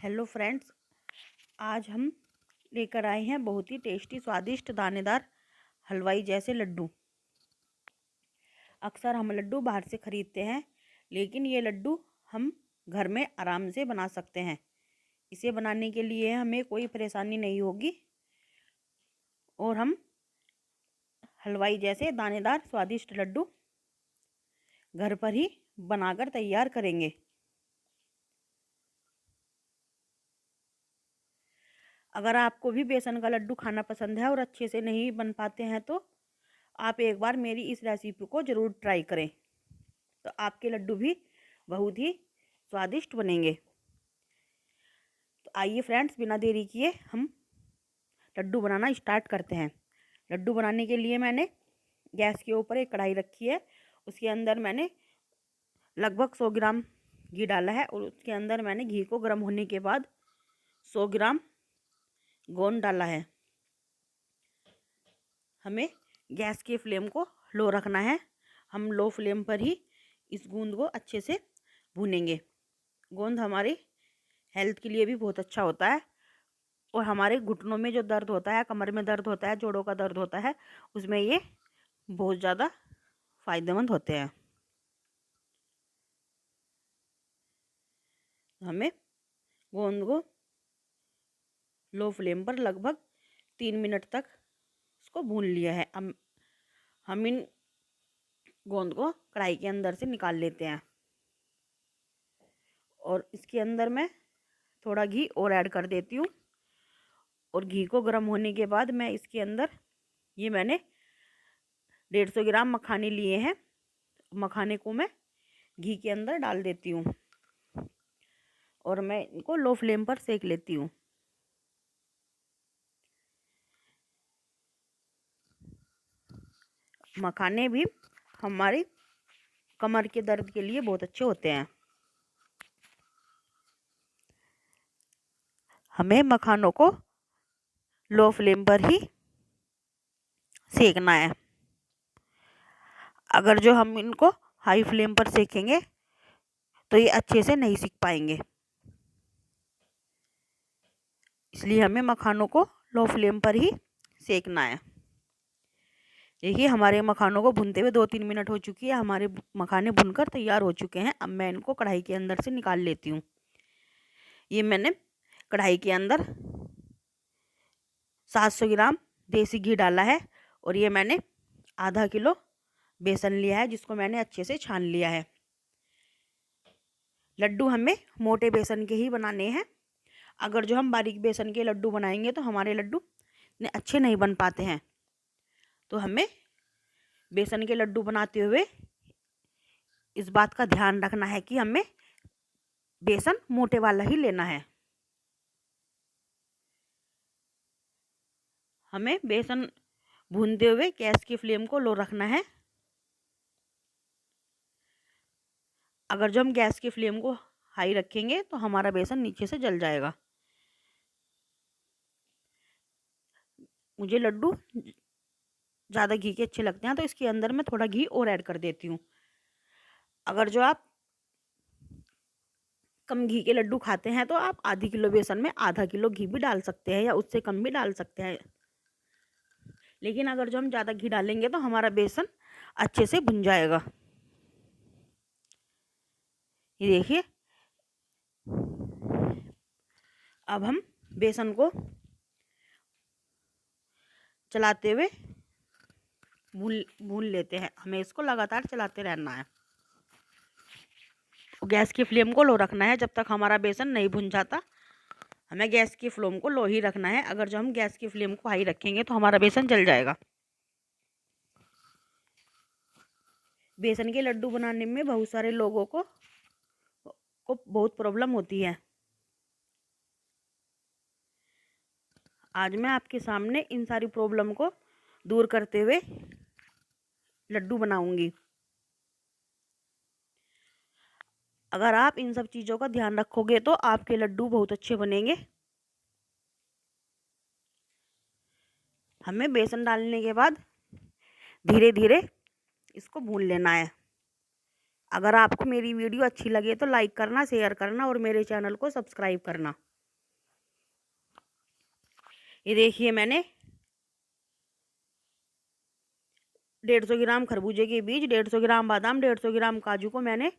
Hello friends, आज हम लेकर आए हैं बहुत ही टेस्टी स्वादिष्ट दानेदार हलवाई जैसे लड्डू। अक्सर हम लड्डू बाहर से ख़रीदते हैं, लेकिन ये लड्डू हम घर में आराम से बना सकते हैं। इसे बनाने के लिए हमें कोई परेशानी नहीं होगी और हम हलवाई जैसे दानेदार स्वादिष्ट लड्डू घर पर ही बनाकर तैयार करेंगे। अगर आपको भी बेसन का लड्डू खाना पसंद है और अच्छे से नहीं बन पाते हैं तो आप एक बार मेरी इस रेसिपी को ज़रूर ट्राई करें, तो आपके लड्डू भी बहुत ही स्वादिष्ट बनेंगे। तो आइए फ्रेंड्स, बिना देरी किए हम लड्डू बनाना स्टार्ट करते हैं। लड्डू बनाने के लिए मैंने गैस के ऊपर एक कढ़ाई रखी है। उसके अंदर मैंने लगभग 100 ग्राम घी डाला है और उसके अंदर मैंने घी को गर्म होने के बाद 100 ग्राम गोंद डाला है। हमें गैस के फ्लेम को लो रखना है। हम लो फ्लेम पर ही इस गूंद को अच्छे से भूनेंगे। गोंद हमारी हेल्थ के लिए भी बहुत अच्छा होता है और हमारे घुटनों में जो दर्द होता है, कमर में दर्द होता है, जोड़ों का दर्द होता है, उसमें ये बहुत ज़्यादा फ़ायदेमंद होते हैं। हमें गोंद को लो फ्लेम पर लगभग 3 मिनट तक इसको भून लिया है। हम इन गोंद को कढ़ाई के अंदर से निकाल लेते हैं और इसके अंदर मैं थोड़ा घी और ऐड कर देती हूँ। और घी को गर्म होने के बाद मैं इसके अंदर मैंने 150 ग्राम मखाने लिए हैं। मखाने को मैं घी के अंदर डाल देती हूँ और मैं इनको लो फ्लेम पर सेक लेती हूँ। मखाने भी हमारी कमर के दर्द के लिए बहुत अच्छे होते हैं। हमें मखानों को लो फ्लेम पर ही सेकना है। अगर जो हम इनको हाई फ्लेम पर सेकेंगे तो ये अच्छे से नहीं सीख पाएंगे, इसलिए हमें मखानों को लो फ्लेम पर ही सेकना है। देखिए, हमारे मखानों को भूनते हुए 2-3 मिनट हो चुकी है। हमारे मखाने भुनकर तैयार हो चुके हैं। अब मैं इनको कढ़ाई के अंदर से निकाल लेती हूँ। ये मैंने कढ़ाई के अंदर 700 ग्राम देसी घी डाला है और ये मैंने आधा किलो बेसन लिया है, जिसको मैंने अच्छे से छान लिया है। लड्डू हमें मोटे बेसन के ही बनाने हैं। अगर जो हम बारीक बेसन के लड्डू बनाएंगे तो हमारे लड्डू इतने अच्छे नहीं बन पाते हैं। तो हमें बेसन के लड्डू बनाते हुए इस बात का ध्यान रखना है कि हमें बेसन मोटे वाला ही लेना है। हमें बेसन भूनते हुए गैस की फ्लेम को लो रखना है। अगर जो हम गैस की फ्लेम को हाई रखेंगे तो हमारा बेसन नीचे से जल जाएगा। मुझे लड्डू ज़्यादा घी के अच्छे लगते हैं, तो इसके अंदर मैं थोड़ा घी और ऐड कर देती हूँ। अगर जो आप कम घी के लड्डू खाते हैं तो आप आधी किलो बेसन में आधा किलो घी भी डाल सकते हैं या उससे कम भी डाल सकते हैं। लेकिन अगर जो हम ज़्यादा घी डालेंगे तो हमारा बेसन अच्छे से भुन जाएगा। ये देखिए, अब हम बेसन को चलाते हुए भून लेते हैं। हमें इसको लगातार चलाते रहना है। गैस की फ्लेम को लो रखना है जब तक हमारा बेसन नहीं भुन जाता। हमें गैस की फ्लेम को लो ही रखना है। अगर जो हम गैस की फ्लेम को हाई रखेंगे तो हमारा बेसन जल जाएगा। बेसन के लड्डू बनाने में बहुत सारे लोगों को बहुत प्रॉब्लम होती है। आज मैं आपके सामने इन सारी प्रॉब्लम को दूर करते हुए लड्डू बनाऊंगी। अगर आप इन सब चीज़ों का ध्यान रखोगे तो आपके लड्डू बहुत अच्छे बनेंगे। हमें बेसन डालने के बाद धीरे धीरे इसको भून लेना है। अगर आपको मेरी वीडियो अच्छी लगे तो लाइक करना, शेयर करना और मेरे चैनल को सब्सक्राइब करना। ये देखिए मैंने 150 ग्राम खरबूजे के बीज, 150 ग्राम बादाम, 150 ग्राम काजू को मैंने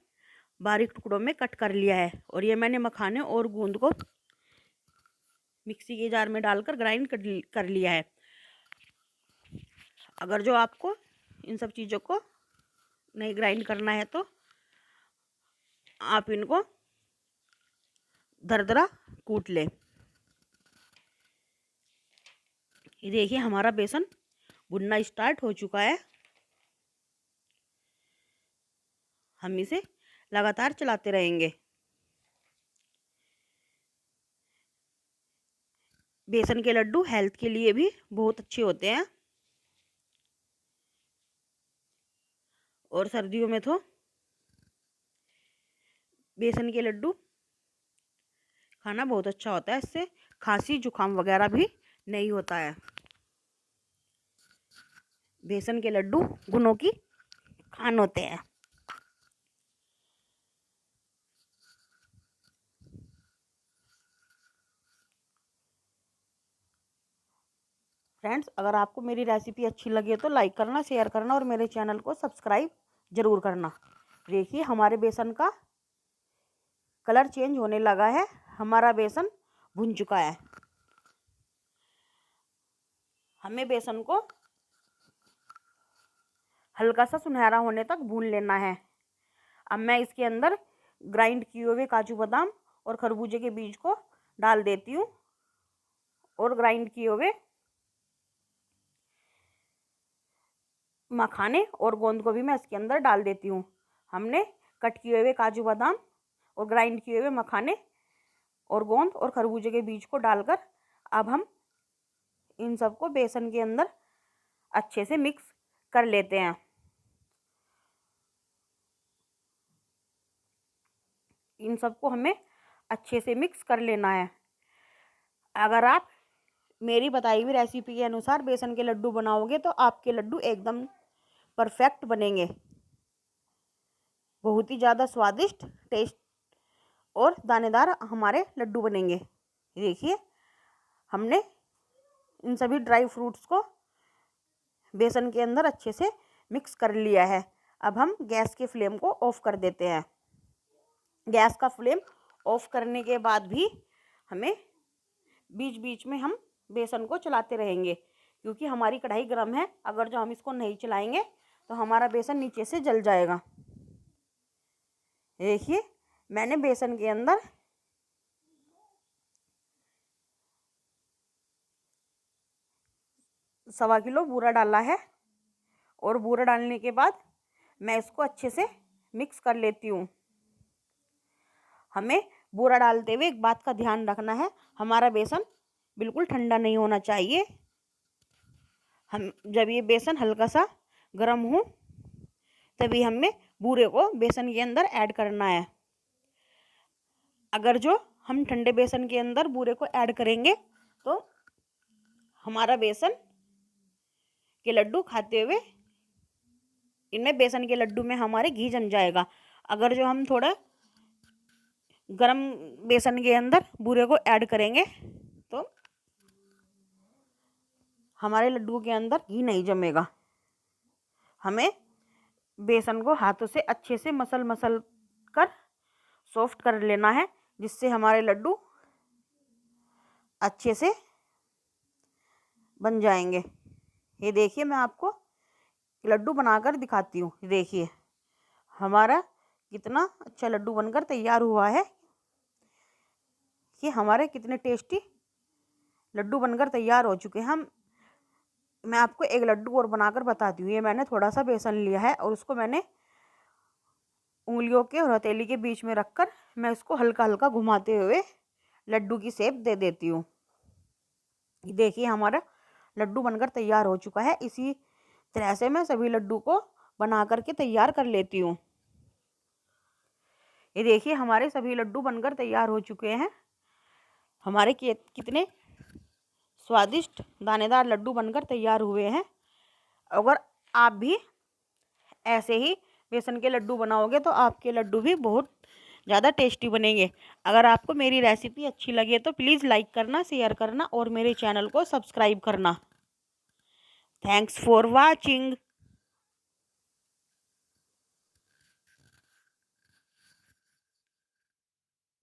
बारीक टुकड़ों में कट कर लिया है। और ये मैंने मखाने और गूंद को मिक्सी के जार में डालकर ग्राइंड कर लिया है। अगर जो आपको इन सब चीज़ों को नहीं ग्राइंड करना है तो आप इनको दरदरा कूट लें। ये देखिए हमारा बेसन भुनना स्टार्ट हो चुका है। हम इसे लगातार चलाते रहेंगे। बेसन के लड्डू हेल्थ के लिए भी बहुत अच्छे होते हैं और सर्दियों में तो बेसन के लड्डू खाना बहुत अच्छा होता है। इससे खांसी जुकाम वगैरह भी नहीं होता है। बेसन के लड्डू गुणों की खान होते हैं। फ्रेंड्स, अगर आपको मेरी रेसिपी अच्छी लगे तो लाइक करना, शेयर करना और मेरे चैनल को सब्सक्राइब ज़रूर करना। देखिए हमारे बेसन का कलर चेंज होने लगा है। हमारा बेसन भुन चुका है। हमें बेसन को हल्का सा सुनहरा होने तक भून लेना है। अब मैं इसके अंदर ग्राइंड किए हुए काजू बादाम और खरबूजे के बीज को डाल देती हूँ और ग्राइंड किए हुए मखाने और गोंद को भी मैं इसके अंदर डाल देती हूँ। हमने कट किए हुए काजू बादाम और ग्राइंड किए हुए मखाने और गोंद और खरबूजे के बीज को डालकर अब हम इन सबको बेसन के अंदर अच्छे से मिक्स कर लेते हैं। इन सबको हमें अच्छे से मिक्स कर लेना है। अगर आप मेरी बताई हुई रेसिपी के अनुसार बेसन के लड्डू बनाओगे तो आपके लड्डू एकदम परफेक्ट बनेंगे। बहुत ही ज़्यादा स्वादिष्ट, टेस्ट और दानेदार हमारे लड्डू बनेंगे। देखिए हमने इन सभी ड्राई फ्रूट्स को बेसन के अंदर अच्छे से मिक्स कर लिया है। अब हम गैस के फ्लेम को ऑफ कर देते हैं। गैस का फ्लेम ऑफ करने के बाद भी हमें बीच बीच में हम बेसन को चलाते रहेंगे, क्योंकि हमारी कढ़ाई गर्म है। अगर जो हम इसको नहीं चलाएंगे तो हमारा बेसन नीचे से जल जाएगा। देखिए मैंने बेसन के अंदर सवा किलो बूरा डाला है और बूरा डालने के बाद मैं इसको अच्छे से मिक्स कर लेती हूँ। हमें बूरा डालते हुए एक बात का ध्यान रखना है, हमारा बेसन बिल्कुल ठंडा नहीं होना चाहिए। हम जब ये बेसन हल्का सा गर्म हो तभी हमें बूरे को बेसन के अंदर ऐड करना है। अगर जो हम ठंडे बेसन के अंदर बूरे को ऐड करेंगे तो हमारा बेसन के लड्डू खाते हुए इनमें बेसन के लड्डू में हमारे घी जम जाएगा। अगर जो हम थोड़ा गरम बेसन के अंदर बूरे को ऐड करेंगे तो हमारे लड्डू के अंदर घी नहीं जमेगा। हमें बेसन को हाथों से अच्छे से मसल कर सॉफ्ट कर लेना है, जिससे हमारे लड्डू अच्छे से बन जाएंगे। ये देखिए मैं आपको लड्डू बनाकर दिखाती हूँ। देखिए हमारा कितना अच्छा लड्डू बनकर तैयार हुआ है। कि हमारे कितने टेस्टी लड्डू बनकर तैयार हो चुके हैं। मैं आपको एक लड्डू और बनाकर बताती हूँ। ये मैंने थोड़ा सा बेसन लिया है और उसको मैंने उंगलियों के और हथेली के बीच में रखकर मैं इसको हल्का हल्का घुमाते हुए लड्डू की शेप दे देती हूँ। देखिए हमारा लड्डू बनकर तैयार हो चुका है। इसी तरह से मैं सभी लड्डू को बना करके तैयार कर लेती हूँ। ये देखिए हमारे सभी लड्डू बनकर तैयार हो चुके हैं। हमारे कितने स्वादिष्ट दानेदार लड्डू बनकर तैयार हुए हैं। अगर आप भी ऐसे ही बेसन के लड्डू बनाओगे तो आपके लड्डू भी बहुत ज़्यादा टेस्टी बनेंगे। अगर आपको मेरी रेसिपी अच्छी लगे तो प्लीज़ लाइक करना, शेयर करना और मेरे चैनल को सब्सक्राइब करना। Thanks for watching.